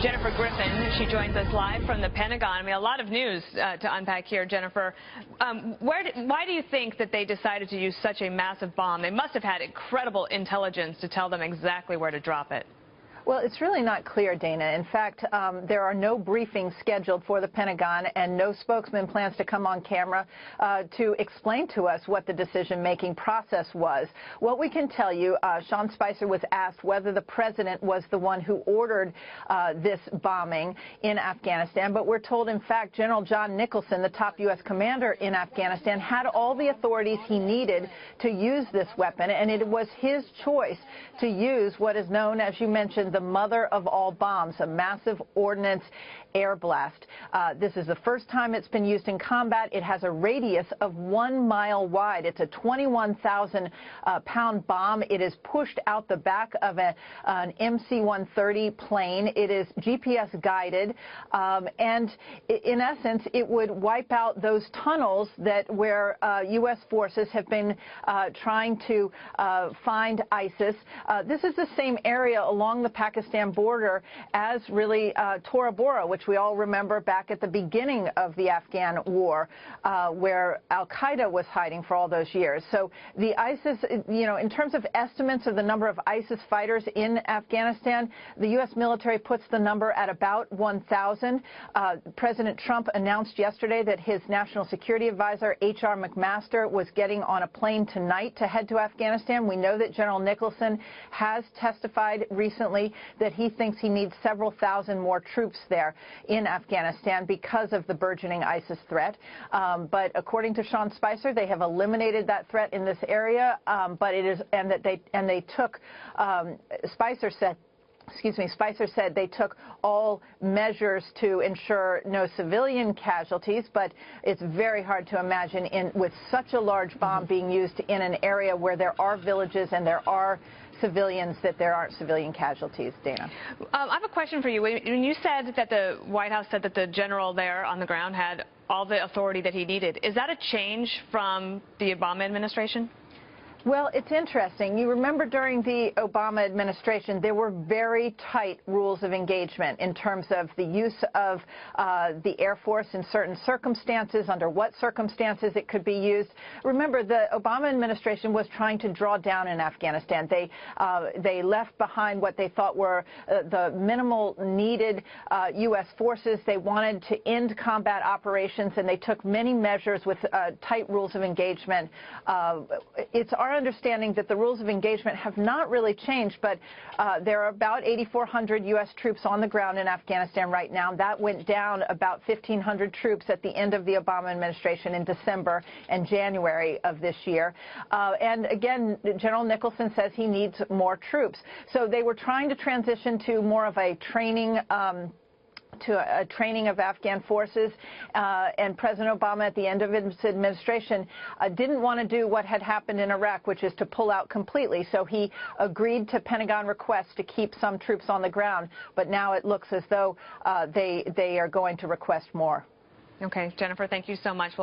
Jennifer Griffin. She joins us live from the Pentagon. I mean, a lot of news to unpack here, Jennifer. Why do you think that they decided to use such a massive bomb? They must have had incredible intelligence to tell them exactly where to drop it. Well, it's really not clear, Dana. In fact, there are no briefings scheduled for the Pentagon, and no spokesman plans to come on camera to explain to us what the decision-making process was. What we can tell you, Sean Spicer was asked whether the president was the one who ordered this bombing in Afghanistan, but we're told, in fact, General John Nicholson, the top U.S. commander in Afghanistan, had all the authorities he needed to use this weapon, and it was his choice to use what is known, as you mentioned, the mother of all bombs, a massive ordnance air blast. This is the first time it's been used in combat. It has a radius of 1 mile wide. It's a 21,000-pound bomb. It is pushed out the back of an MC-130 plane. It is GPS guided, and in essence, it would wipe out those tunnels where U.S. forces have been trying to find ISIS. This is the same area along the Pakistan border as really Tora Bora, which we all remember back at the beginning of the Afghan war, where al-Qaeda was hiding for all those years. So the ISIS, in terms of estimates of the number of ISIS fighters in Afghanistan, the U.S. military puts the number at about 1,000. President Trump announced yesterday that his national security advisor, H.R. McMaster, was getting on a plane tonight to head to Afghanistan. We know that General Nicholson has testified recently that he thinks he needs several thousand more troops there in Afghanistan because of the burgeoning ISIS threat. But according to Sean Spicer, they have eliminated that threat in this area. Spicer said they took all measures to ensure no civilian casualties, but it's very hard to imagine with such a large bomb being used in an area where there are villages and there are civilians, that there aren't civilian casualties. Dana. I have a question for you. When you said that the White House said that the general there on the ground had all the authority that he needed, is that a change from the Obama administration? Well, it's interesting. You remember during the Obama administration, there were very tight rules of engagement in terms of the use of the Air Force in certain circumstances, under what circumstances it could be used. Remember, the Obama administration was trying to draw down in Afghanistan. They left behind what they thought were the minimal needed U.S. forces. They wanted to end combat operations, and they took many measures with tight rules of engagement. It's our understanding that the rules of engagement have not really changed, but there are about 8,400 U.S. troops on the ground in Afghanistan right now. That went down about 1,500 troops at the end of the Obama administration in December and January of this year. And again, General Nicholson says he needs more troops. So they were trying to transition to more of a training of Afghan forces, and President Obama at the end of his administration didn't want to do what had happened in Iraq, which is to pull out completely. So he agreed to Pentagon requests to keep some troops on the ground, but now it looks as though they are going to request more. Okay, Jennifer, thank you so much.